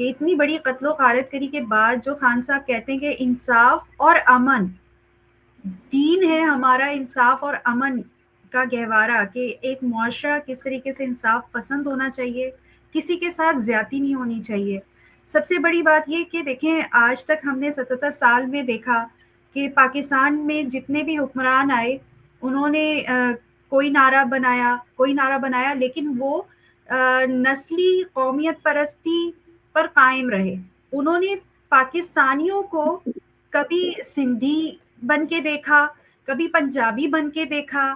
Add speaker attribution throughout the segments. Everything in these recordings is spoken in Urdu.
Speaker 1: کہ اتنی بڑی قتل و غارت گری کے بعد جو خان صاحب کہتے ہیں کہ انصاف اور امن، دین ہے ہمارا انصاف اور امن کا گہوارہ، کہ ایک معاشرہ کس طریقے سے انصاف پسند ہونا چاہیے، کسی کے ساتھ زیادتی نہیں ہونی چاہیے۔ سب سے بڑی بات یہ کہ دیکھیں آج تک ہم نے 77 سال میں دیکھا کہ پاکستان میں جتنے بھی حکمران آئے انہوں نے کوئی نعرہ بنایا لیکن وہ نسلی قومیت پرستی پر قائم رہے۔ انہوں نے پاکستانیوں کو کبھی سندھی بن کے دیکھا، کبھی پنجابی بن کے دیکھا،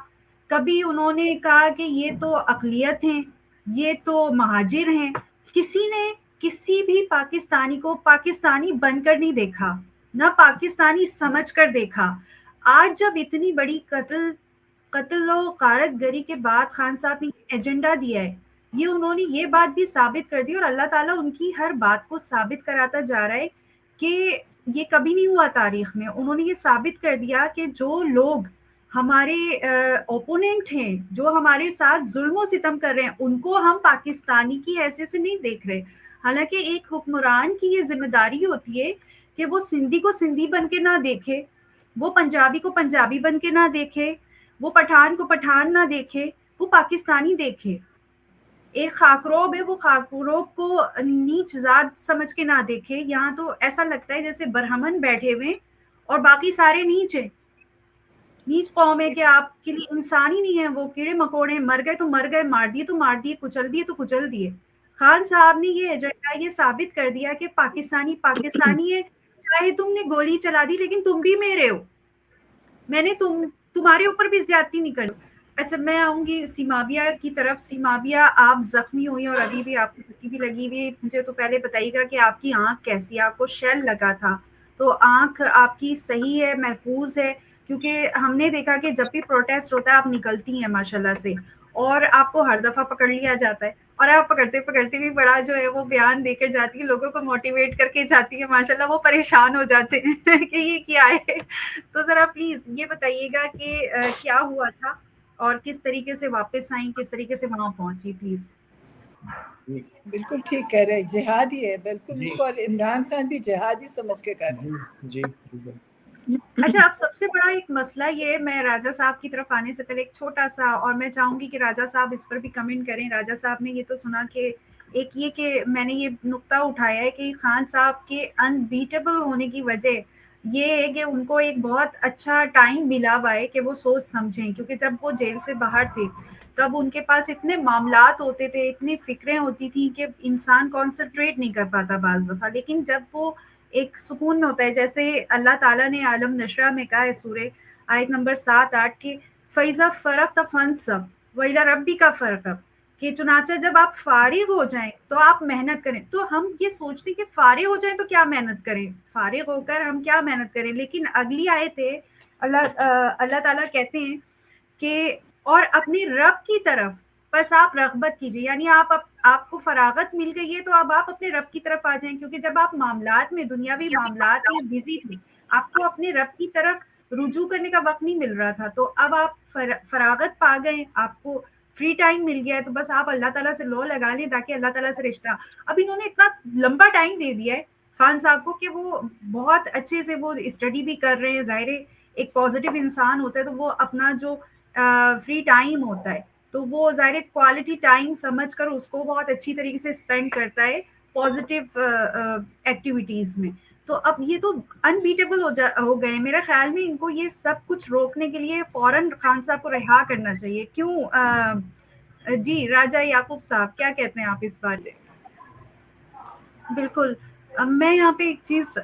Speaker 1: کبھی انہوں نے کہا کہ یہ تو اقلیت ہیں، یہ تو مہاجر ہیں۔ کسی نے کسی بھی پاکستانی کو پاکستانی بن کر نہیں دیکھا، نہ پاکستانی سمجھ کر دیکھا۔ آج جب اتنی بڑی قتل و غارت گری کے بعد خان صاحب نے ایجنڈا دیا ہے، یہ انہوں نے یہ بات بھی ثابت کر دی اور اللہ تعالیٰ ان کی ہر بات کو ثابت کراتا جا رہا ہے کہ یہ کبھی نہیں ہوا تاریخ میں۔ انہوں نے یہ ثابت کر دیا کہ جو لوگ ہمارے اوپوننٹ ہیں، جو ہمارے ساتھ ظلم و ستم کر رہے ہیں، ان کو ہم پاکستانی کی حیثیت سے نہیں دیکھ رہے۔ حالانکہ ایک حکمران کی یہ ذمہ داری ہوتی ہے کہ وہ سندھی کو سندھی بن کے نہ دیکھے، وہ پنجابی کو پنجابی بن کے نہ دیکھے، وہ پٹھان کو پٹھان نہ دیکھے، وہ پاکستانی دیکھے۔ ایک خاکروب ہے، وہ خاکروب کو نیچ ذات سمجھ کے نہ دیکھے۔ یہاں تو ایسا لگتا ہے جیسے برہمن بیٹھے ہوئے اور باقی سارے نیچ ہیں، نیچ قوم ہے کہ آپ کے لیے انسان ہی نہیں ہے، وہ کیڑے مکوڑے، مر گئے تو مر گئے، مار دیے تو مار دیے، کچل دیے تو کچل دیے۔ خان صاحب نے یہ ایجنڈا یہ ثابت کر دیا کہ پاکستانی پاکستانی ہے، چاہے تم نے گولی چلا دی لیکن تم بھی میرے ہو، میں نے تمہارے اوپر بھی زیادتی نہیں کرنی۔ اچھا میں آؤں گی سیماویہ کی طرف۔ سیماویہ آپ زخمی ہوئی اور ابھی بھی آپ کو پٹی بھی لگی ہوئی، مجھے تو پہلے بتائیے گا کہ آپ کی آنکھ کیسی ہے؟ آپ کو شیل لگا تھا تو آنکھ آپ کی صحیح ہے، محفوظ ہے؟ کیونکہ ہم نے دیکھا کہ جب بھی پروٹیسٹ ہوتا ہے آپ نکلتی ہیں ماشاءاللہ سے، اور آپ کو ہر دفعہ پکڑ لیا جاتا ہے، اور آپ پکڑتے پکڑتے بھی بڑا جو ہے وہ بیان دے کر جاتی ہے، لوگوں کو موٹیویٹ کر کے جاتی ہے، ماشاءاللہ وہ پریشان ہو جاتے ہیں کہ یہ کیا ہے۔ تو ذرا پلیز یہ بتائیے گا کہ کیا ہوا تھا اور کس طریقے سے واپس آئیں، کس طریقے سے وہاں پہنچی، پلیز۔
Speaker 2: بالکل ٹھیک کہہ رہے، جہادی ہے بالکل، اس کو عمران خان بھی جہادی سمجھ کے کر رہے ہیں۔
Speaker 3: جی
Speaker 1: اچھا اب سب سے بڑا ایک مسئلہ یہ، میں راجہ صاحب کی طرف آنے سے پہلے ایک چھوٹا سا، اور میں چاہوں گی کہ راجہ صاحب اس پر بھی کمنٹ کریں۔ راجہ صاحب نے یہ تو سنا کہ ایک یہ کہ میں نے یہ نقطہ اٹھایا ہے کہ خان صاحب کے انبیٹیبل ہونے کی وجہ یہ ہے کہ ان کو ایک بہت اچھا ٹائم ملا ہوا ہے کہ وہ سوچ سمجھیں، کیونکہ جب وہ جیل سے باہر تھے تب ان کے پاس اتنے معاملات ہوتے تھے، اتنی فکریں ہوتی تھیں کہ انسان کانسنٹریٹ نہیں کر پاتا بعض دفعہ، لیکن جب وہ ایک سکون میں ہوتا ہے، جیسے اللہ تعالیٰ نے عالم نشرہ میں کہا ہے سورہ آیت نمبر 7-8 کہ فَإِذَا فَرَغْتَ فَانْصَبْ وَإِلَىٰ رَبِّكَ فَارْغَب، کہ چنانچہ جب آپ فارغ ہو جائیں تو آپ محنت کریں۔ تو ہم یہ سوچتے ہیں کہ فارغ ہو جائیں تو کیا محنت کریں، فارغ ہو کر ہم کیا محنت کریں، لیکن اگلی آیت ہے اللہ تعالیٰ کہتے ہیں کہ اور اپنے رب کی طرف بس آپ رغبت کیجیے، یعنی آپ کو فراغت مل گئی ہے تو اب آپ اپنے رب کی طرف آ جائیں، کیونکہ جب آپ معاملات میں دنیاوی معاملات میں بزی تھے آپ کو اپنے رب کی طرف رجوع کرنے کا وقت نہیں مل رہا تھا، تو اب آپ فراغت پا گئے، آپ کو فری ٹائم مل گیا ہے، تو بس آپ اللہ تعالیٰ سے لو لگا لیں تاکہ اللہ تعالیٰ سے رشتہ۔ اب انہوں نے اتنا لمبا ٹائم دے دیا ہے خان صاحب کو کہ وہ بہت اچھے سے وہ اسٹڈی بھی کر رہے ہیں، ظاہر ہے ایک پازیٹیو انسان ہوتا ہے تو وہ اپنا جو فری ٹائم ہوتا ہے تو وہ ظاہر کوالٹی ٹائم سمجھ کر اس کو بہت اچھی طریقے سے اسپینڈ کرتا ہے پازیٹیو ایکٹیویٹیز میں۔ تو اب یہ تو انبیٹیبل ہو گئے، میرا خیال میں ان کو یہ سب کچھ روکنے کے لیے فوراً خان صاحب کو رہا کرنا چاہیے۔ کیوں جی راجہ یعقوب صاحب کیا کہتے ہیں آپ اس بارے؟ بالکل، میں یہاں پہ ایک چیز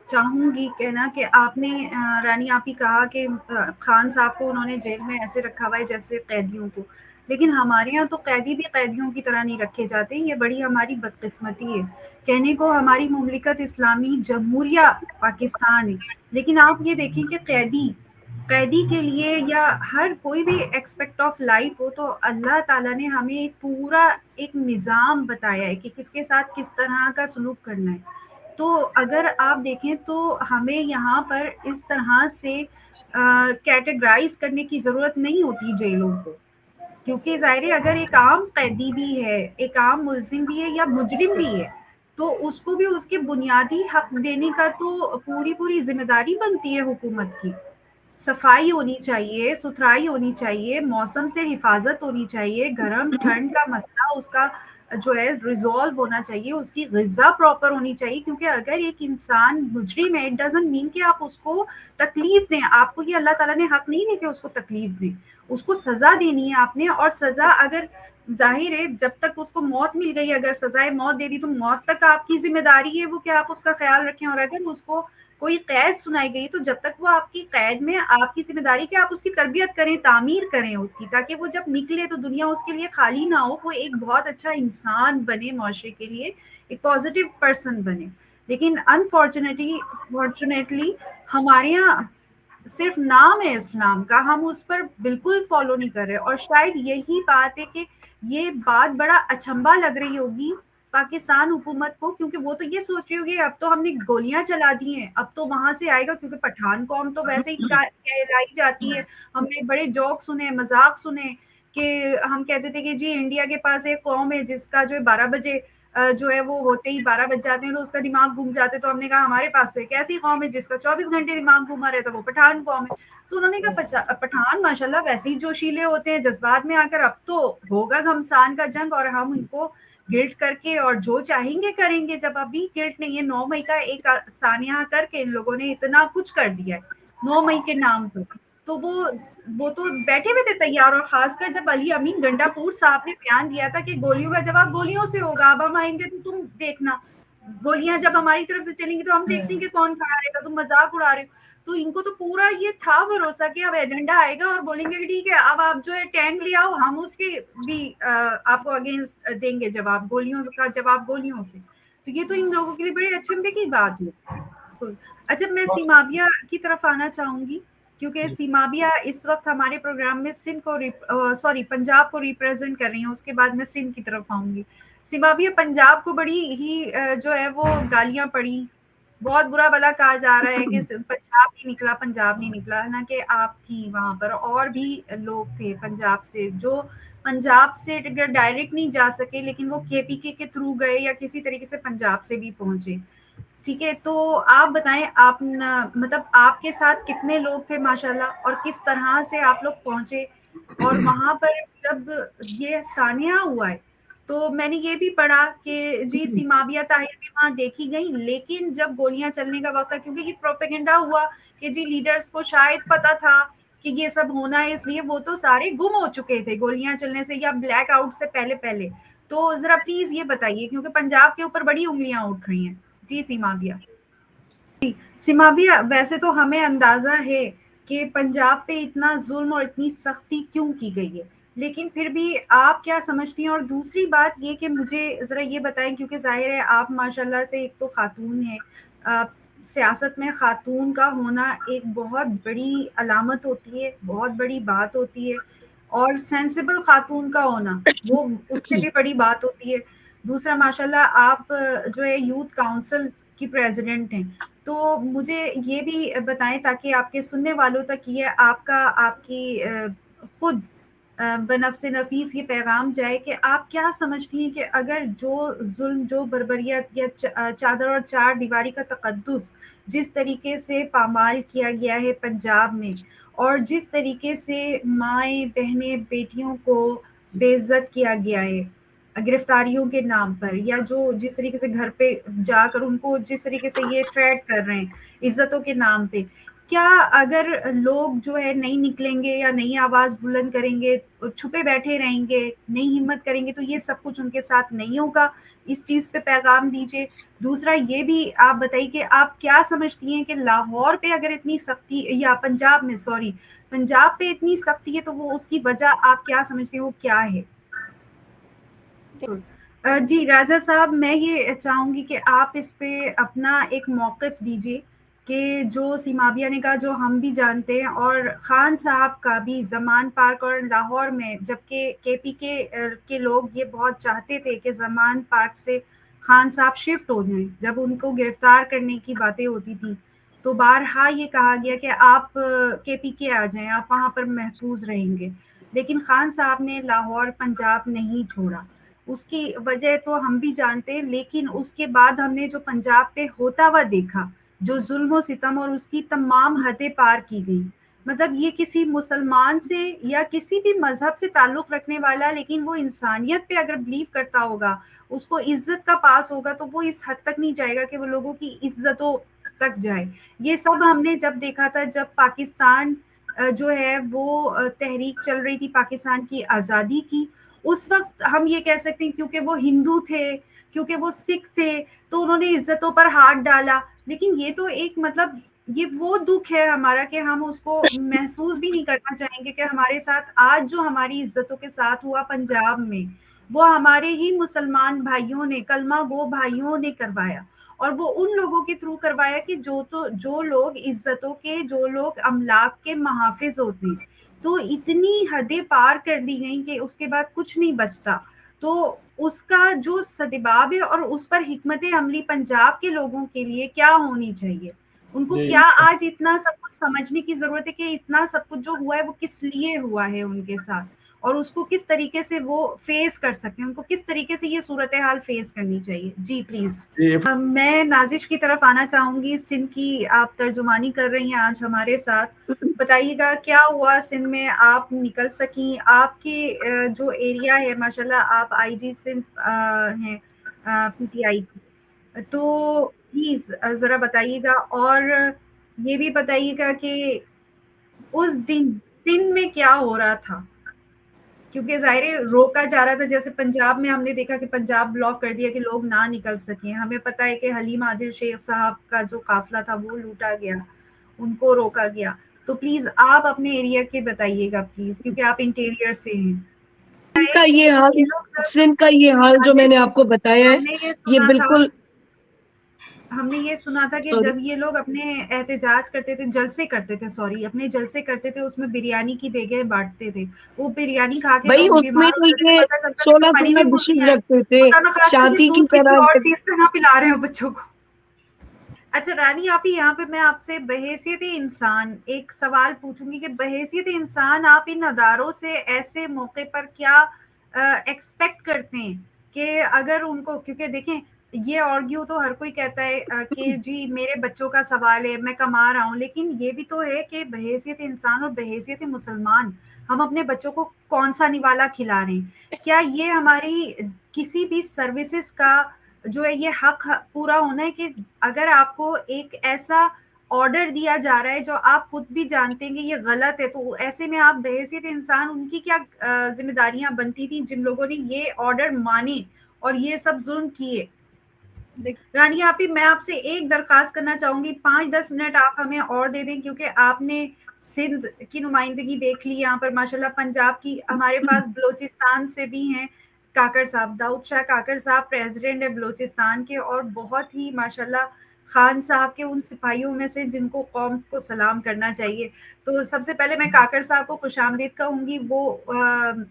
Speaker 1: چاہوں گی کہنا کہ آپ نے رانی آپ ہی کہا کہ خان صاحب کو انہوں نے جیل میں ایسے رکھا ہوا ہے جیسے قیدیوں کو، لیکن ہمارے یہاں تو قیدی بھی قیدیوں کی طرح نہیں رکھے جاتے، یہ بڑی ہماری بدقسمتی ہے۔ کہنے کو ہماری مملکت اسلامی جمہوریہ پاکستان ہے، لیکن آپ یہ دیکھیں کہ قیدی کے لیے یا ہر کوئی بھی ایکسپیکٹ آف لائف ہو تو اللہ تعالیٰ نے ہمیں ایک پورا ایک نظام بتایا ہے کہ کس کے ساتھ کس طرح کا سلوک کرنا ہے۔ تو اگر آپ دیکھیں تو ہمیں یہاں پر اس طرح سے کیٹیگرائز کرنے کی ضرورت نہیں ہوتی جیلوں کو، کیونکہ ظاہر ہے اگر ایک عام قیدی بھی ہے، ایک عام ملزم بھی ہے یا مجرم بھی ہے تو اس کو بھی اس کے بنیادی حق دینے کا تو پوری ذمہ داری بنتی ہے حکومت کی. صفائی ہونی چاہیے، ستھرائی ہونی چاہیے، موسم سے حفاظت ہونی چاہیے، گرم ٹھنڈ کا مسئلہ اس کا جو ہے ریزالو ہونا چاہیے، اس کی غذا پراپر ہونی چاہیے. کیونکہ اگر ایک انسان مجرم ہے، اٹ ڈزنٹ مین کہ آپ اس کو تکلیف دیں. آپ کو یہ اللہ تعالیٰ نے حق نہیں ہے کہ اس کو تکلیف دیں، اس کو سزا دینی ہے آپ نے. اور سزا اگر ظاہر ہے جب تک اس کو موت مل گئی، اگر سزائے موت دے دی تو موت تک آپ کی ذمہ داری ہے وہ کہ آپ اس کا خیال رکھیں. اور اگر اس کو کوئی قید سنائی گئی تو جب تک وہ آپ کی قید میں، آپ کی ذمہ داری کہ آپ اس کی تربیت کریں، تعمیر کریں اس کی، تاکہ وہ جب نکلے تو دنیا اس کے لیے خالی نہ ہو، وہ ایک بہت اچھا انسان بنے، معاشرے کے لیے ایک پازیٹیو پرسن بنے. لیکن فارچونیٹلی ہمارے یہاں صرف نام ہے اسلام کا، ہم اس پر بالکل فالو نہیں کر رہے. اور شاید یہی بات ہے کہ یہ بات بڑا اچنبھا لگ رہی ہوگی پاکستان حکومت کو، کیونکہ وہ تو یہ سوچ رہی ہوگی اب تو ہم نے گولیاں چلا دی ہیں، اب تو وہاں سے آئے گا. کیونکہ پٹھان قوم تو ویسے ہی کہلائی جاتی ہے. ہم نے بڑے جوک سنے، مذاق سنے کہ ہم کہتے تھے کہ جی انڈیا کے پاس ایک قوم ہے جس کا جو ہے 12 بجے جو ہے وہ ہوتے ہی 12 بج جاتے ہیں تو اس کا دماغ گھوم جاتے ہیں. تو ہم نے کہا ہمارے پاس تو ایک ایسی قوم ہے جس کا 24 گھنٹے دماغ گھوما رہتا ہے، وہ پٹھان قوم ہے. تو انہوں نے کہا پٹھان ماشاءاللہ ویسے ہی جوشیلے ہوتے ہیں، جذبات میں آ کر اب تو ہوگا گھمسان کا جنگ اور ہم ان کو گلٹ کر کے اور جو چاہیں گے کریں گے. جب ابھی گلٹ نہیں ہے، 9 مئی کا ایک سانحہ کر کے ان لوگوں نے اتنا کچھ کر دیا ہے 9 مئی کے نام پر. تو وہ تو بیٹھے ہوئے تھے تیار. اور خاص کر جب علی امین گنڈا پور صاحب نے بیان دیا تھا کہ گولیوں کا جواب گولیوں سے ہوگا، اب ہم آئیں گے تو تم دیکھنا، گولیاں جب ہماری طرف سے چلیں گی تو ہم دیکھتے ہیں کہ کون کھڑا رہے گا، تم مذاق اڑا رہے ہو. تو ان کو تو پورا یہ تھا بھروسہ کہ اب ایجنڈا آئے گا اور بولیں گے کہ ٹھیک ہے اب آپ جو ہے ٹینک لے آؤ، ہم اس کے بھی آپ کو اگینسٹ دیں گے جواب، گولیوں کا جواب گولیوں سے. تو یہ تو ان لوگوں کے لیے بڑے اچنبھے کی بات ہے. اچھا میں سیمابیہ کی طرف آنا چاہوں گی، کیونکہ سیمابیہ اس وقت ہمارے پروگرام میں سندھ کو پنجاب کو ریپرزینٹ کر رہی ہیں. اس کے بعد میں سندھ کی طرف آؤں گی. سیمابیہ پنجاب کو بڑی ہی جو ہے وہ گالیاں پڑی، بہت برا بلا کہا جا رہا ہے کہ پنجاب نہیں نکلا، پنجاب نہیں نکلا. حالانکہ آپ تھی وہاں پر، اور بھی لوگ تھے پنجاب سے جو پنجاب سے ڈائریکٹ نہیں جا سکے، لیکن وہ کے پی کے تھرو گئے یا کسی طریقے سے پنجاب سے بھی پہنچے. ٹھیک ہے، تو آپ بتائیں آپ مطلب آپ کے ساتھ کتنے لوگ تھے ماشاءاللہ، اور کس طرح سے آپ لوگ پہنچے. اور وہاں پر جب یہ سانحہ ہوا ہے تو میں نے یہ بھی پڑھا کہ جی سیمابیہ طاہر بھی وہاں دیکھی گئی، لیکن جب گولیاں چلنے کا وقت تھا، کیونکہ یہ پروپیگنڈا ہوا کہ جی لیڈرز کو شاید پتا تھا کہ یہ سب ہونا ہے، اس لیے وہ تو سارے گم ہو چکے تھے گولیاں چلنے سے یا بلیک آؤٹ سے پہلے. تو ذرا پلیز یہ بتائیے، کیونکہ پنجاب کے اوپر بڑی انگلیاں اٹھ رہی ہیں. جی سیمابیہ. سیمابیہ ویسے تو ہمیں اندازہ ہے کہ پنجاب پہ اتنا ظلم اور اتنی سختی کیوں کی گئی ہے، لیکن پھر بھی آپ کیا سمجھتی ہیں. اور دوسری بات یہ کہ مجھے ذرا یہ بتائیں، کیونکہ ظاہر ہے آپ ماشاءاللہ سے ایک تو خاتون ہیں، سیاست میں خاتون کا ہونا ایک بہت بڑی علامت ہوتی ہے، بہت بڑی بات ہوتی ہے، اور سینسیبل خاتون کا ہونا وہ اس سے بھی بڑی بات ہوتی ہے. دوسرا ماشاءاللہ آپ جو ہے یوتھ کاؤنسل کی پریزیڈنٹ ہیں. تو مجھے یہ بھی بتائیں تاکہ آپ کے سننے والوں تک یہ آپ کی خود بنفس نفیس یہ پیغام جائے کہ آپ کیا سمجھتی ہیں کہ اگر جو ظلم، جو بربریت یا چادر اور چار دیواری کا تقدس جس طریقے سے پامال کیا گیا ہے پنجاب میں، اور جس طریقے سے مائیں بہنیں بیٹیوں کو بے عزت کیا گیا ہے گرفتاریوں کے نام پر، یا جو جس طریقے سے گھر پہ جا کر ان کو جس طریقے سے یہ تھریٹ کر رہے ہیں عزتوں کے نام پہ، کیا اگر لوگ جو ہے نہیں نکلیں گے یا نہیں آواز بلند کریں گے، چھپے بیٹھے رہیں گے، نہیں ہمت کریں گے، تو یہ سب کچھ ان کے ساتھ نہیں ہوگا؟ اس چیز پہ پیغام دیجیے. دوسرا یہ بھی آپ بتائیے کہ آپ کیا سمجھتی ہیں کہ لاہور پہ اگر اتنی سختی، یا پنجاب میں پنجاب پہ اتنی سختی ہے تو وہ اس کی وجہ آپ کیا سمجھتے ہیں وہ کیا ہے؟ جی راجہ صاحب، میں یہ چاہوں گی کہ آپ اس پہ اپنا ایک موقف دیجیے کہ جو سیمابیہ نے کہا جو ہم بھی جانتے ہیں، اور خان صاحب کا بھی زمان پارک اور لاہور میں، جبکہ کے پی کے لوگ یہ بہت چاہتے تھے کہ زمان پارک سے خان صاحب شفٹ ہو جائیں جب ان کو گرفتار کرنے کی باتیں ہوتی تھی. تو بارہا یہ کہا گیا کہ آپ کے پی کے آ جائیں، آپ وہاں پر محفوظ رہیں گے. لیکن خان صاحب نے لاہور پنجاب نہیں چھوڑا. اس کی وجہ تو ہم بھی جانتے ہیں، لیکن اس کے بعد ہم نے جو پنجاب پہ ہوتا ہوا دیکھا، جو ظلم و ستم اور اس کی تمام حدیں پار کی گئی، مطلب یہ کسی مسلمان سے یا کسی بھی مذہب سے تعلق رکھنے والا، لیکن وہ انسانیت پہ اگر بلیو کرتا ہوگا، اس کو عزت کا پاس ہوگا، تو وہ اس حد تک نہیں جائے گا کہ وہ لوگوں کی عزتوں تک جائے. یہ سب ہم نے جب دیکھا تھا، جب پاکستان جو ہے وہ تحریک چل رہی تھی پاکستان کی آزادی کی، اس وقت ہم یہ کہہ سکتے ہیں کیونکہ وہ ہندو تھے، کیونکہ وہ سکھ تھے، تو انہوں نے عزتوں پر ہاتھ ڈالا. لیکن یہ تو ایک مطلب یہ وہ دکھ ہے ہمارا کہ ہم اس کو محسوس بھی نہیں کرنا چاہیں گے کہ ہمارے ساتھ آج جو ہماری عزتوں کے ساتھ ہوا پنجاب میں، وہ ہمارے ہی مسلمان بھائیوں نے، کلمہ گو بھائیوں نے کروایا. اور وہ ان لوگوں کے تھرو کروایا کہ جو لوگ عزتوں کے، جو لوگ املاک کے محافظ ہوتے ہیں. تو اتنی حدیں پار کر دی گئیں کہ اس کے بعد کچھ نہیں بچتا. تو اس کا جو سدباب ہے اور اس پر حکمت عملی پنجاب کے لوگوں کے لیے کیا ہونی چاہیے، ان کو کیا آج اتنا سب کچھ سمجھنے کی ضرورت ہے کہ اتنا سب کچھ جو ہوا ہے وہ کس لیے ہوا ہے ان کے ساتھ، اور اس کو کس طریقے سے وہ فیس کر سکتے ہیں، ان کو کس طریقے سے یہ صورتحال فیس کرنی چاہیے. جی پلیز. میں نازش کی طرف آنا چاہوں گی. سندھ کی آپ ترجمانی کر رہی ہیں آج ہمارے ساتھ، بتائیے گا کیا ہوا سندھ میں، آپ نکل سکیں؟ آپ کے جو ایریا ہے ماشاءاللہ آپ آئی جی سندھ ہیں پی ٹی آئی کی، تو پلیز ذرا بتائیے گا، اور یہ بھی بتائیے گا کہ اس دن سندھ میں کیا ہو رہا تھا، کیونکہ ظاہر ہے روکا جا رہا تھا. جیسے پنجاب میں ہم نے دیکھا کہ پنجاب بلاک کر دیا کہ لوگ نہ نکل سکیں. ہمیں پتہ ہے کہ حلیم عادل شیخ صاحب کا جو قافلہ تھا وہ لوٹا گیا، ان کو روکا گیا. تو پلیز آپ اپنے ایریا کے بتائیے گا پلیز، کیونکہ آپ انٹیریئر سے ہیں.
Speaker 3: سندھ کا یہ حال جو میں نے آپ کو بتایا ہے، یہ بالکل
Speaker 1: ہم نے یہ سنا تھا کہ جب یہ لوگ اپنے احتجاج کرتے تھے، جلسے کرتے تھے، اپنے جلسے کرتے تھے، اس میں بریانی کی دیگیں بانٹتے تھے. وہ بریانی کھا کے
Speaker 3: بھائی
Speaker 1: لوگ
Speaker 3: اس میں
Speaker 1: بیمار
Speaker 3: تو
Speaker 1: ہوتے تھے،
Speaker 3: یہ
Speaker 1: پتہ چلتا تھا کہ پانی
Speaker 3: 16
Speaker 1: بھی پوری
Speaker 3: ڈشز
Speaker 1: ہے،
Speaker 3: رکھتے تھے
Speaker 1: خدا نخواستہ کہ
Speaker 3: شادی کی
Speaker 1: دودھ کسی
Speaker 3: طرح.
Speaker 1: اور چیز سے نہ پلا رہے ہو بچوں کو. اچھا رانی آپ ہی، یہاں پہ میں آپ سے بحیثیت انسان ایک سوال پوچھوں گی کہ بحیثیت انسان آپ ان اداروں سے ایسے موقع پر کیا ایکسپیکٹ کرتے ہیں کہ اگر ان کو، کیونکہ دیکھیں یہ آرگیو تو ہر کوئی کہتا ہے کہ جی میرے بچوں کا سوال ہے، میں کما رہا ہوں، لیکن یہ بھی تو ہے کہ بحیثیت انسان اور بحیثیت مسلمان ہم اپنے بچوں کو کون سا نوالا کھلا رہے ہیں؟ کیا یہ ہماری کسی بھی سروسز کا جو ہے یہ حق پورا ہونا ہے کہ اگر آپ کو ایک ایسا آرڈر دیا جا رہا ہے جو آپ خود بھی جانتے ہیں کہ یہ غلط ہے، تو ایسے میں آپ بحیثیت انسان ان کی کیا ذمہ داریاں بنتی تھیں جن لوگوں نے یہ آرڈر مانے اور یہ سب ظلم کیے؟ رانی آپ ہی، میں آپ سے ایک درخواست کرنا چاہوں گی، 5-10 منٹ آپ ہمیں اور دے دیں، کیونکہ آپ نے سندھ کی نمائندگی دیکھ لی یہاں پر ماشاءاللہ. پنجاب کی ہمارے پاس بلوچستان سے بھی ہیں کاکڑ صاحب، داؤد شاہ کاکڑ صاحب پریزیڈنٹ ہے بلوچستان کے، اور بہت ہی ماشاءاللہ خان صاحب کے ان سپاہیوں میں سے جن کو قوم کو سلام کرنا چاہیے. تو سب سے پہلے میں کاکڑ صاحب کو خوش آمدید کہوں گی. وہ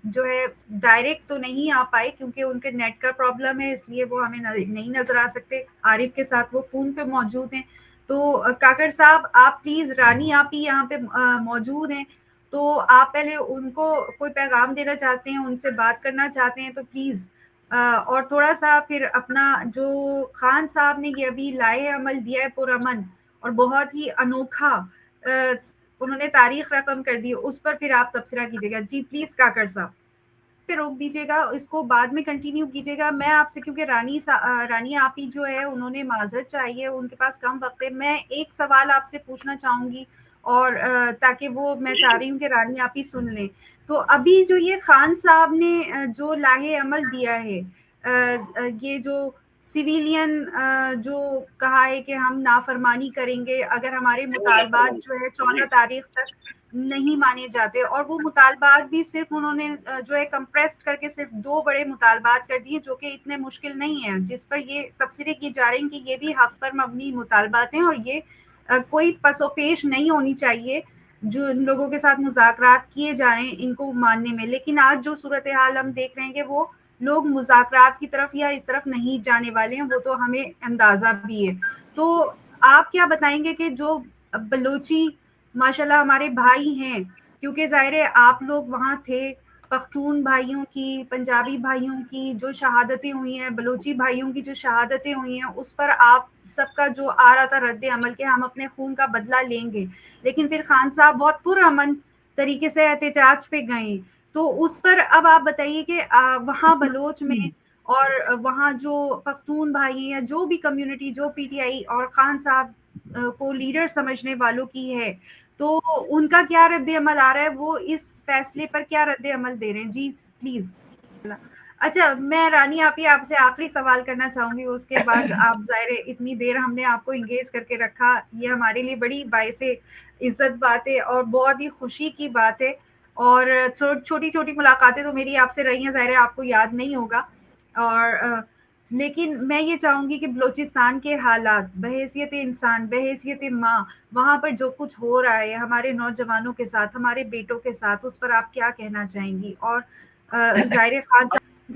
Speaker 1: جو ہے ڈائریکٹ تو نہیں آ پائے کیونکہ ان کے نیٹ کا پرابلم ہے، اس لیے وہ ہمیں نہیں نظر آ سکتے. عارف کے ساتھ وہ فون پہ موجود ہیں. تو کاکڑ صاحب آپ پلیز، رانی آپ ہی یہاں پہ موجود ہیں، تو آپ پہلے ان کو کوئی پیغام دینا چاہتے ہیں، ان سے بات کرنا چاہتے ہیں تو پلیز. اور تھوڑا سا پھر اپنا جو خان صاحب نے یہ ابھی لائے عمل دیا ہے پرامن اور بہت ہی انوکھا، انہوں نے تاریخ رقم کر دی، اس پر پھر آپ تبصرہ کیجیے گا. جی پلیز کاکڑ صاحب پہ روک دیجیے گا، اس کو بعد میں کنٹینیو کیجیے گا. میں آپ سے، کیونکہ رانی آپ ہی جو ہے انہوں نے معذرت چاہیے، ان کے پاس کم وقت ہے. میں ایک سوال آپ سے پوچھنا چاہوں گی، اور تاکہ وہ میں چاہ رہی ہوں کہ رانی آپ ہی سن لیں. تو ابھی جو یہ خان صاحب نے جو لاہے عمل دیا ہے، یہ جو سویلین جو کہا ہے کہ ہم نافرمانی کریں گے اگر ہمارے مطالبات جو ہے 14 تاریخ تک نہیں مانے جاتے، اور وہ مطالبات بھی صرف انہوں نے جو ہے کمپریسڈ کر کے صرف 2 بڑے مطالبات کر دیے جو کہ اتنے مشکل نہیں ہیں، جس پر یہ تبصرے کی جا رہی ہیں کہ یہ بھی حق پر مبنی مطالبات ہیں اور یہ کوئی پس و پیش نہیں ہونی چاہیے جو ان لوگوں کے ساتھ مذاکرات کیے جا رہے ہیں ان کو ماننے میں. لیکن آج جو صورتحال ہم دیکھ رہے ہیں کہ وہ لوگ مذاکرات کی طرف یا اس طرف نہیں جانے والے ہیں، وہ تو ہمیں اندازہ بھی ہے. تو آپ کیا بتائیں گے کہ جو بلوچی ماشاءاللہ ہمارے بھائی ہیں، کیونکہ ظاہر ہے آپ لوگ وہاں تھے پختون بھائیوں کی، پنجابی بھائیوں کی جو شہادتیں ہوئی ہیں، بلوچی بھائیوں کی جو شہادتیں ہوئی ہیں، اس پر آپ سب کا جو آ رہا تھا رد عمل کہ ہم اپنے خون کا بدلہ لیں گے، لیکن پھر خان صاحب بہت پرامن طریقے سے احتجاج پہ گئے. تو اس پر اب آپ بتائیے کہ وہاں بلوچ میں اور وہاں جو پختون بھائی ہیں یا جو بھی کمیونٹی جو پی ٹی آئی اور خان صاحب کو لیڈر سمجھنے والوں کی ہے، تو ان کا کیا رد عمل آ رہا ہے، وہ اس فیصلے پر کیا رد عمل دے رہے ہیں؟ جی پلیز. اچھا، میں رانی آپ سے آخری سوال کرنا چاہوں گی، اس کے بعد آپ ظاہر اتنی دیر ہم نے آپ کو انگیج کر کے رکھا، یہ ہمارے لیے بڑی باعث عزت بات ہے اور بہت ہی خوشی کی بات ہے. اور چھوٹی چھوٹی ملاقاتیں تو میری آپ سے رہی ہیں، ظاہر آپ کو یاد نہیں ہوگا، اور لیکن میں یہ چاہوں گی کہ بلوچستان کے حالات بحیثیت انسان، بحیثیت ماں، وہاں پر جو کچھ ہو رہا ہے ہمارے نوجوانوں کے ساتھ، ہمارے بیٹوں کے ساتھ، اس پر آپ کیا کہنا چاہیں گی؟ اور ظاہر خان صاحب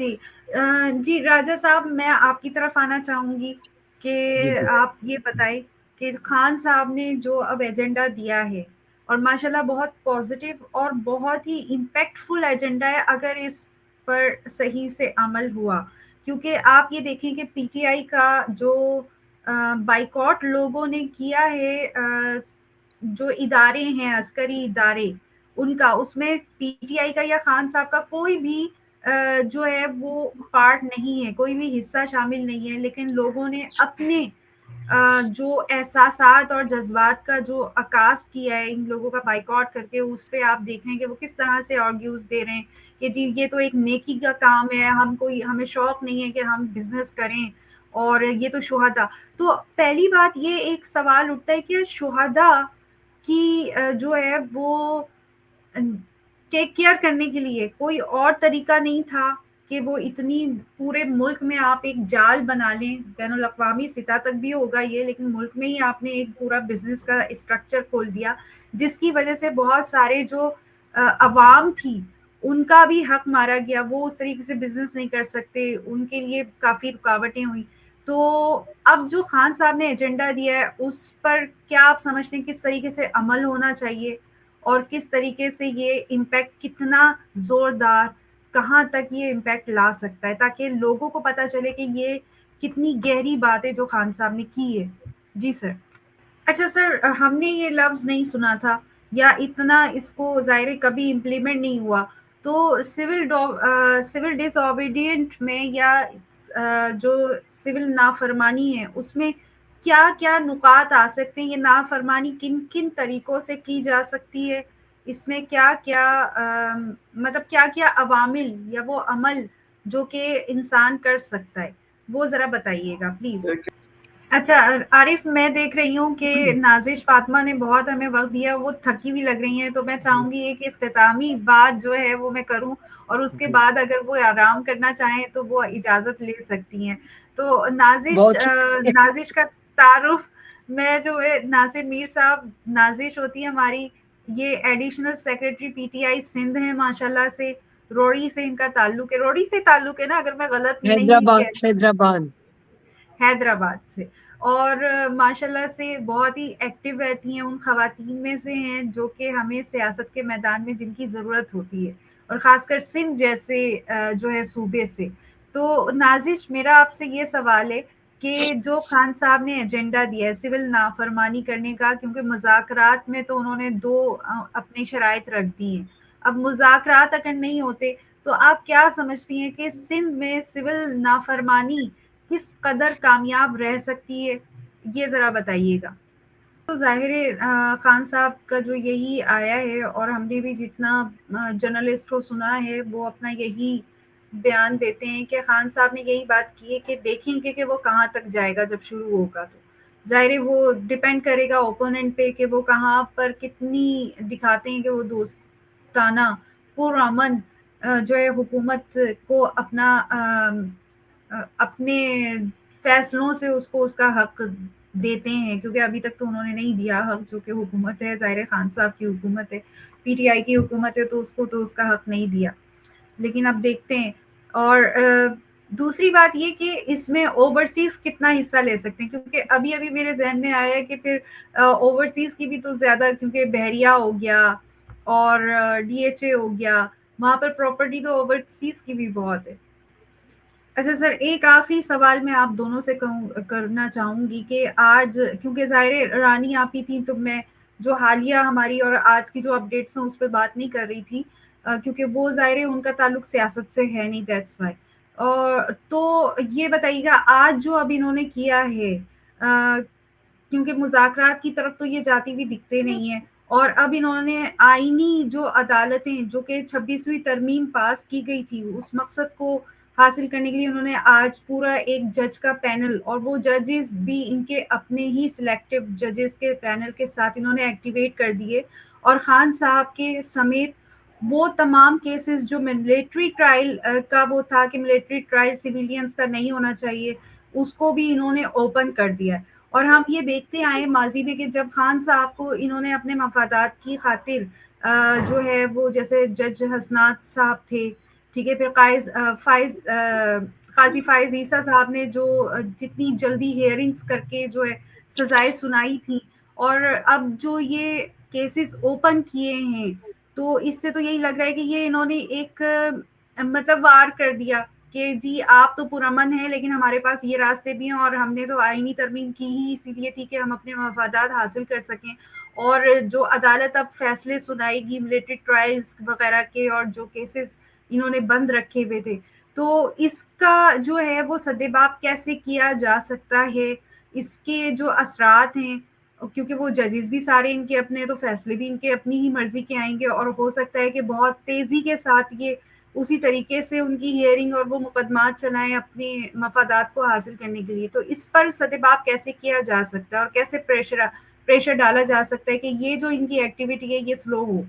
Speaker 1: جی راجہ صاحب، میں آپ کی طرف آنا چاہوں گی کہ آپ یہ بتائیں کہ خان صاحب نے جو اب ایجنڈا دیا ہے، اور ماشاءاللہ بہت پازیٹیو اور بہت ہی امپیکٹ فل ایجنڈا ہے اگر اس پر صحیح سے عمل ہوا، کیونکہ آپ یہ دیکھیں کہ پی ٹی آئی کا جو بائیکاٹ لوگوں نے کیا ہے، جو ادارے ہیں عسکری ادارے ان کا، اس میں پی ٹی آئی کا یا خان صاحب کا کوئی بھی جو ہے وہ پارٹ نہیں ہے، کوئی بھی حصہ شامل نہیں ہے، لیکن لوگوں نے اپنے جو احساسات اور جذبات کا جو عکاس کیا ہے ان لوگوں کا بائیکاٹ کر کے، اس پہ آپ دیکھ رہے ہیں کہ وہ کس طرح سے آرگیوز دے رہے ہیں کہ جی یہ تو ایک نیکی کا کام ہے، ہمیں شوق نہیں ہے کہ ہم بزنس کریں، اور یہ تو شہداء. تو پہلی بات یہ ایک سوال اٹھتا ہے کہ شہداء کی جو ہے وہ ٹیک کیئر کرنے کے لیے کوئی اور طریقہ نہیں تھا کہ وہ اتنی پورے ملک میں آپ ایک جال بنا لیں، بین الاقوامی سطح تک بھی ہوگا یہ، لیکن ملک میں ہی آپ نے ایک پورا بزنس کا اسٹرکچر کھول دیا، جس کی وجہ سے بہت سارے جو عوام تھی ان کا بھی حق مارا گیا، وہ اس طریقے سے بزنس نہیں کر سکتے، ان کے لیے کافی رکاوٹیں ہوئی. تو اب جو خان صاحب نے ایجنڈا دیا ہے اس پر کیا آپ سمجھتے ہیں کس طریقے سے عمل ہونا چاہیے، اور کس طریقے سے یہ امپیکٹ کتنا زوردار، کہاں تک یہ امپیکٹ لا سکتا ہے، تاکہ لوگوں کو پتہ چلے کہ یہ کتنی گہری بات ہے جو خان صاحب نے کی ہے؟ جی سر. اچھا سر، ہم نے یہ لفظ نہیں سنا تھا یا اتنا اس کو ظاہر کبھی امپلیمنٹ نہیں ہوا، تو سول ڈس اوبیڈینٹ میں یا جو سول نافرمانی ہے اس میں کیا کیا نکات آ سکتے ہیں؟ یہ نافرمانی کن کن طریقوں سے کی جا سکتی ہے؟ اس میں کیا کیا مطلب کیا کیا عوامل یا وہ عمل جو کہ انسان کر سکتا ہے، وہ ذرا بتائیے گا پلیز. اچھا عارف، میں دیکھ رہی ہوں کہ نازش فاطمہ نے بہت ہمیں وقت دیا، وہ تھکی ہوئی لگ رہی ہیں، تو میں چاہوں گی ایک اختتامی بات جو ہے وہ میں کروں، اور اس کے بعد اگر وہ آرام کرنا چاہیں تو وہ اجازت لے سکتی ہیں. تو نازش کا تعارف، میں جو ہے ناصر میر صاحب نازش ہوتی ہے ہماری، یہ additional secretary P T I Sindh ہیں، ماشاءاللہ سے روڑی سے ان کا تعلق ہے، روڑی سے تعلق ہے نا اگر میں غلط نہیں حیدرآباد سے، اور ماشاءاللہ سے بہت ہی ایکٹیو رہتی ہیں، ان خواتین میں سے ہیں جو کہ ہمیں سیاست کے میدان میں جن کی ضرورت ہوتی ہے، اور خاص کر سندھ جیسے جو ہے صوبے سے. تو نازش، میرا آپ سے یہ سوال ہے کہ جو خان صاحب نے ایجنڈا دیا ہے سول نافرمانی کرنے کا، کیونکہ مذاکرات میں تو انہوں نے دو اپنی شرائط رکھ دی ہیں، اب مذاکرات اگر نہیں ہوتے تو آپ کیا سمجھتی ہیں کہ سندھ میں سول نافرمانی کس قدر کامیاب رہ سکتی ہے؟ یہ ذرا بتائیے گا. تو ظاہر خان صاحب کا جو یہی آیا ہے، اور ہم نے بھی جتنا جرنلسٹ کو سنا ہے وہ اپنا یہی بیان دیتے ہیں کہ خان صاحب نے یہی بات کی ہے کہ دیکھیں گے کہ وہ کہاں تک جائے گا جب شروع ہوگا. تو ظاہر وہ ڈیپینڈ کرے گا اوپوننٹ پہ کہ وہ کہاں پر کتنی دکھاتے ہیں کہ وہ دوستانہ پرامن جو ہے حکومت کو اپنے فیصلوں سے اس کو اس کا حق دیتے ہیں، کیونکہ ابھی تک تو انہوں نے نہیں دیا حق، جو کہ حکومت ہے، ظاہر خان صاحب کی حکومت ہے، پی ٹی آئی کی حکومت ہے، تو اس کو تو اس کا حق نہیں دیا، لیکن اب دیکھتے ہیں. اور دوسری بات یہ کہ اس میں اوورسیز کتنا حصہ لے سکتے ہیں، کیونکہ ابھی ابھی میرے ذہن میں آیا ہے کہ پھر اوورسیز کی بھی تو زیادہ، کیونکہ بحریہ ہو گیا اور ڈی ایچ اے ہو گیا، وہاں پر پراپرٹی تو اوورسیز کی بھی بہت ہے. اچھا سر، ایک آخری سوال میں آپ دونوں سے کرنا چاہوں گی کہ آج کیونکہ ظاہر رانی آپ ہی تھیں تو میں جو حالیہ ہماری اور آج کی جو اپڈیٹس ہیں اس پہ بات نہیں کر رہی تھی کیونکہ وہ ظاہر ان کا تعلق سیاست سے ہے نہیں، دیٹس وائی. اور تو یہ بتائیے گا آج جو اب انہوں نے کیا ہے کیونکہ مذاکرات کی طرف تو یہ جاتی ہوئی دکھتے نہیں ہیں، اور اب انہوں نے آئینی جو عدالتیں جو کہ 26ویں ترمیم پاس کی گئی تھی اس مقصد کو حاصل کرنے کے لیے انہوں نے آج پورا ایک جج کا پینل، اور وہ ججز بھی ان کے اپنے ہی سلیکٹو ججز کے پینل کے ساتھ انہوں نے ایکٹیویٹ کر دیے، اور خان صاحب کے سمیت وہ تمام کیسز جو ملٹری ٹرائل کا وہ تھا کہ ملٹری ٹرائل سویلینز کا نہیں ہونا چاہیے اس کو بھی انہوں نے اوپن کر دیا. اور ہم یہ دیکھتے آئے ماضی میں کہ جب خان صاحب کو انہوں نے اپنے مفادات کی خاطر جو ہے وہ جیسے جج حسنات صاحب تھے، ٹھیک ہے، پھر قاضی فائز عیسیٰ صاحب نے جو جتنی جلدی ہیئرنگز کر کے جو ہے سزائیں سنائی تھی، اور اب جو یہ کیسز اوپن کیے ہیں تو اس سے تو یہی لگ رہا ہے کہ یہ انہوں نے ایک مطلب وار کر دیا کہ جی آپ تو پرامن ہیں لیکن ہمارے پاس یہ راستے بھی ہیں، اور ہم نے تو آئینی ترمیم کی ہی اسی لیے تھی کہ ہم اپنے مفادات حاصل کر سکیں، اور جو عدالت اب فیصلے سنائے گی ملٹری ٹرائلز وغیرہ کے اور جو کیسز انہوں نے بند رکھے ہوئے تھے، تو اس کا جو ہے وہ سدباب کیسے کیا جا سکتا ہے، اس کے جو اثرات ہیں کیونکہ وہ ججز بھی سارے ان کے اپنے تو فیصلے بھی ان کے اپنی ہی مرضی کے آئیں گے، اور ہو سکتا ہے کہ بہت تیزی کے ساتھ یہ اسی طریقے سے ان کی ہیئرنگ اور وہ مقدمات چلائیں اپنے مفادات کو حاصل کرنے کے لیے. تو اس پر سدباب کیسے کیا جا سکتا ہے اور کیسے پریشر ڈالا جا سکتا ہے کہ یہ جو ان کی ایکٹیویٹی ہے یہ سلو ہو.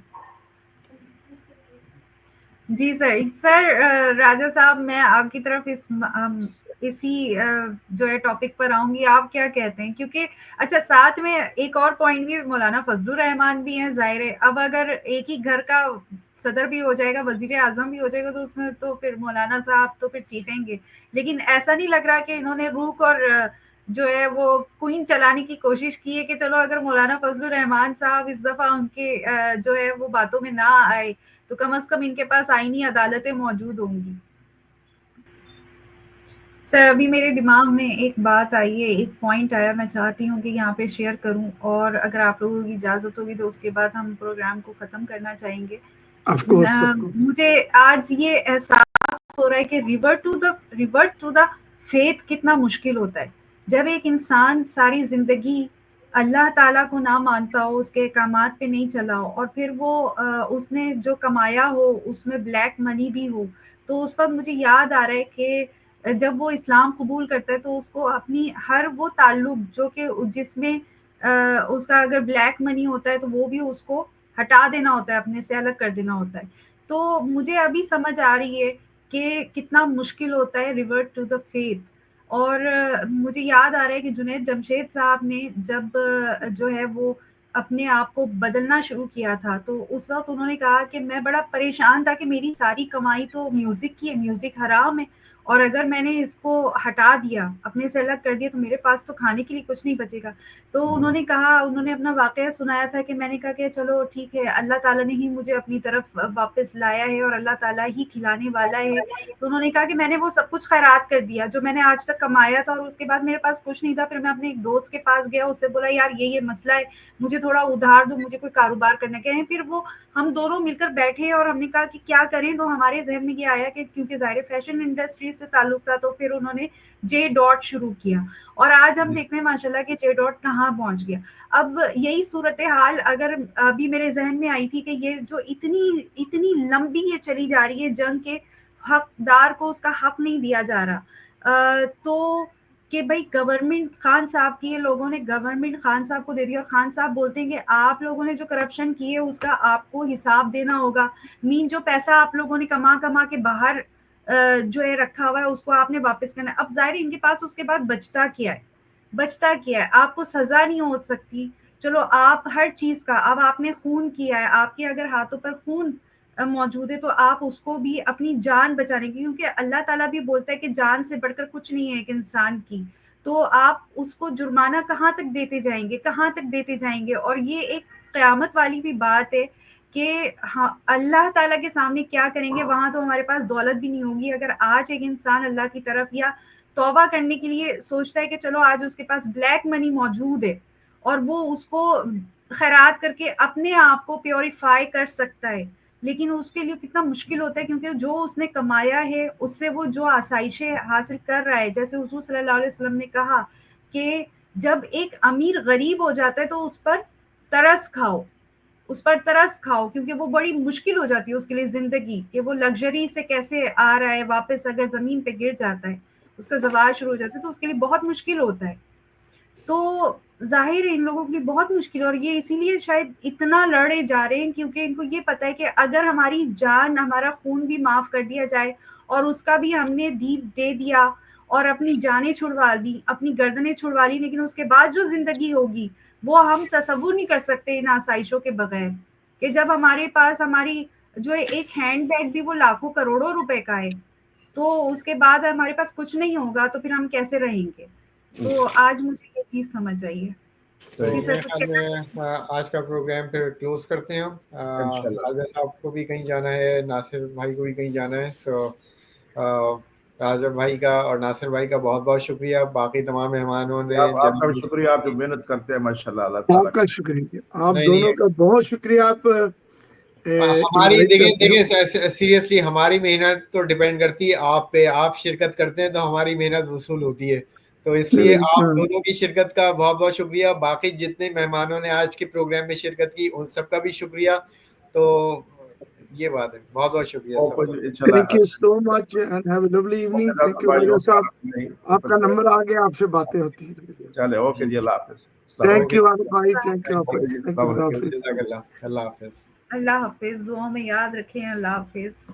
Speaker 1: جی سر راجہ صاحب میں آپ کی طرف اسی جو ہے ٹاپک پر آؤں گی، آپ کیا کہتے ہیں؟ کیونکہ اچھا ساتھ میں ایک اور پوائنٹ بھی، مولانا فضل الرحمان بھی ہیں ظاہر ہے، اب اگر ایک ہی گھر کا صدر بھی ہو جائے گا، وزیر اعظم بھی ہو جائے گا، تو اس میں تو پھر مولانا صاحب تو پھر چیخیں گے، لیکن ایسا نہیں لگ رہا کہ انہوں نے روک اور جو ہے وہ کوئن چلانے کی کوشش کی ہے کہ چلو اگر مولانا فضل الرحمان صاحب اس دفعہ ان کے جو ہے وہ باتوں میں نہ آئے تو کم از کم ان کے پاس آئینی عدالتیں موجود ہوں گی. سر ابھی میرے دماغ میں ایک بات آئی ہے، ایک پوائنٹ آیا، میں چاہتی ہوں کہ یہاں پہ شیئر کروں، اور اگر آپ لوگوں کی اجازت ہوگی تو اس کے بعد ہم پروگرام کو ختم کرنا چاہیں گے. مجھے آج یہ احساس ہو رہا ہے کہ ریورٹ ٹو دا فیتھ کتنا مشکل ہوتا ہے جب ایک انسان ساری زندگی اللہ تعالیٰ کو نہ مانتا ہو، اس کے احکامات پہ نہیں چلا ہو، اور پھر وہ اس نے جو کمایا ہو اس میں بلیک منی بھی ہو. تو اس وقت مجھے یاد آ رہا ہے کہ جب وہ اسلام قبول کرتا ہے تو اس کو اپنی ہر وہ تعلق جو کہ جس میں اس کا اگر بلیک منی ہوتا ہے تو وہ بھی اس کو ہٹا دینا ہوتا ہے، اپنے سے الگ کر دینا ہوتا ہے. تو مجھے ابھی سمجھ آ رہی ہے کہ کتنا مشکل ہوتا ہے ریورٹ ٹو دا فیتھ. اور مجھے یاد آ رہا ہے کہ جنید جمشید صاحب نے جب جو ہے وہ اپنے آپ کو بدلنا شروع کیا تھا تو اس وقت انہوں نے کہا کہ میں بڑا پریشان تھا کہ میری ساری کمائی تو میوزک کی ہے، میوزک حرام ہے، اور اگر میں نے اس کو ہٹا دیا، اپنے سے الگ کر دیا، تو میرے پاس تو کھانے کے لیے کچھ نہیں بچے گا. تو انہوں نے کہا، انہوں نے اپنا واقعہ سنایا تھا کہ میں نے کہا کہ چلو ٹھیک ہے، اللہ تعالیٰ نے ہی مجھے اپنی طرف واپس لایا ہے اور اللہ تعالیٰ ہی کھلانے والا ہے. تو انہوں نے کہا کہ میں نے وہ سب کچھ خیرات کر دیا جو میں نے آج تک کمایا تھا، اور اس کے بعد میرے پاس کچھ نہیں تھا. پھر میں اپنے ایک دوست کے پاس گیا، اس سے بولا یار یہ مسئلہ ہے، مجھے تھوڑا ادھار دو، مجھے کوئی کاروبار کرنا ہے. پھر وہ ہم دونوں مل کر بیٹھے اور ہم نے کہا کہ کیا کریں. تو ہمارے ذہن میں یہ آیا کہ کیونکہ ظاہر فیشن انڈسٹری سے تعلق تھا تو پھر انہوں نے جے ڈاٹ شروع کیا، اور آج ہم دیکھتے ہیں ماشاءاللہ کہ جے ڈاٹ کہاں پہنچ گیا. اب یہی صورتحال اگر ابھی میرے ذہن میں آئی تھی کہ یہ جو اتنی لمبی یہ چلی جا رہی ہے جنگ کے، حقدار کو اس کا حق نہیں دیا جا رہا، تو کہ بھائی گورنمنٹ خان صاحب کی، لوگوں نے گورنمنٹ خان صاحب کو دے دی، اور خان صاحب بولتے ہیں کہ آپ لوگوں نے جو کرپشن کی ہے اس کا آپ کو حساب دینا ہوگا. جو پیسہ آپ لوگوں نے کما کے باہر جو ہے رکھا ہوا ہے اس کو آپ نے واپس کرنا ہے. اب ظاہر ان کے پاس اس کے بعد بچتا کیا ہے؟ آپ کو سزا نہیں ہو سکتی. چلو آپ ہر چیز کا، اب آپ نے خون کیا ہے، آپ کے اگر ہاتھوں پر خون موجود ہے تو آپ اس کو بھی اپنی جان بچانے کی، کیونکہ اللہ تعالیٰ بھی بولتا ہے کہ جان سے بڑھ کر کچھ نہیں ہے ایک انسان کی، تو آپ اس کو جرمانہ کہاں تک دیتے جائیں گے؟ اور یہ ایک قیامت والی بھی بات ہے کہ ہاں اللہ تعالیٰ کے سامنے کیا کریں گے. وہاں تو ہمارے پاس دولت بھی نہیں ہوگی. اگر آج ایک انسان اللہ کی طرف یا توبہ کرنے کے لیے سوچتا ہے کہ چلو آج اس کے پاس بلیک منی موجود ہے اور وہ اس کو خیرات کر کے اپنے آپ کو پیوریفائی کر سکتا ہے, لیکن اس کے لیے کتنا مشکل ہوتا ہے, کیونکہ جو اس نے کمایا ہے اس سے وہ جو آسائشیں حاصل کر رہا ہے, جیسے حضور صلی اللہ علیہ وسلم نے کہا کہ جب ایک امیر غریب ہو جاتا ہے تو اس پر ترس کھاؤ, اس پر ترس کھاؤ, کیونکہ وہ بڑی مشکل ہو جاتی ہے اس کے لیے زندگی, کہ وہ لگژری سے کیسے آ رہا ہے واپس اگر زمین پہ گر جاتا ہے, اس کا زوال شروع ہو جاتا ہے تو اس کے لیے بہت مشکل ہوتا ہے. تو ظاہر ہے ان لوگوں کے لیے بہت مشکل, اور یہ اسی لیے شاید اتنا لڑے جا رہے ہیں, کیونکہ ان کو یہ پتا ہے کہ اگر ہماری جان, ہمارا خون بھی معاف کر دیا جائے اور اس کا بھی ہم نے دے دیا اور اپنی جانیں چھڑوا دی, اپنی گردنیں چھڑوا لی, لیکن اس کے بعد جو زندگی ہوگی وہ ہم تصور نہیں کر سکتے ان آسائشوں کے بغیر. کہ جب ہمارے پاس ہماری جو ایک ہینڈ بیگ بھی وہ لاکھوں کروڑوں روپے کا ہے, تو اس کے بعد ہمارے پاس کچھ نہیں ہوگا تو پھر ہم کیسے رہیں گے. تو آج مجھے یہ چیز سمجھ آئی ہے.
Speaker 4: تو میرے خیال میں آج کا پروگرام پھر کلوز کرتے ہیں ہم. راجہ صاحب کو بھی کہیں جانا ہے, ناصر بھائی کو بھی کہیں جانا ہے. سو راجہ بھائی کا اور ناصر بھائی کا بہت بہت شکریہ. باقی تمام مہمانوں نے
Speaker 5: آپ کا بھی شکریہ, آپ جو محنت کرتے ہیں ماشاءاللہ. اللہ تعالیٰ
Speaker 6: آپ کا شکریہ, آپ دونوں کا بہت شکریہ. آپ
Speaker 4: ہماری دیکھیں سیریسلی ہماری محنت تو ڈیپینڈ کرتی ہے آپ پہ. آپ شرکت کرتے ہیں تو ہماری محنت وصول ہوتی ہے, تو اس لیے آپ دونوں کی شرکت کا بہت بہت شکریہ. باقی جتنے مہمانوں نے آج کے پروگرام میں شرکت کی ان سب کا بھی شکریہ. تو یہ بات ہے, بہت بہت شکریہ.
Speaker 6: Thank you so much and have a lovely evening. Thank you Raja صاحب, آپ کا نمبر آ گیا, آپ سے باتیں ہوتی ہیں.
Speaker 5: چلے اوکے جی, اللہ حافظ.
Speaker 6: تھینک یو عارف بھائی, تھینک یو حافظ.
Speaker 4: اللہ حافظ.
Speaker 1: اللہ حافظ, دعاؤں میں یاد رکھیں. اللہ حافظ.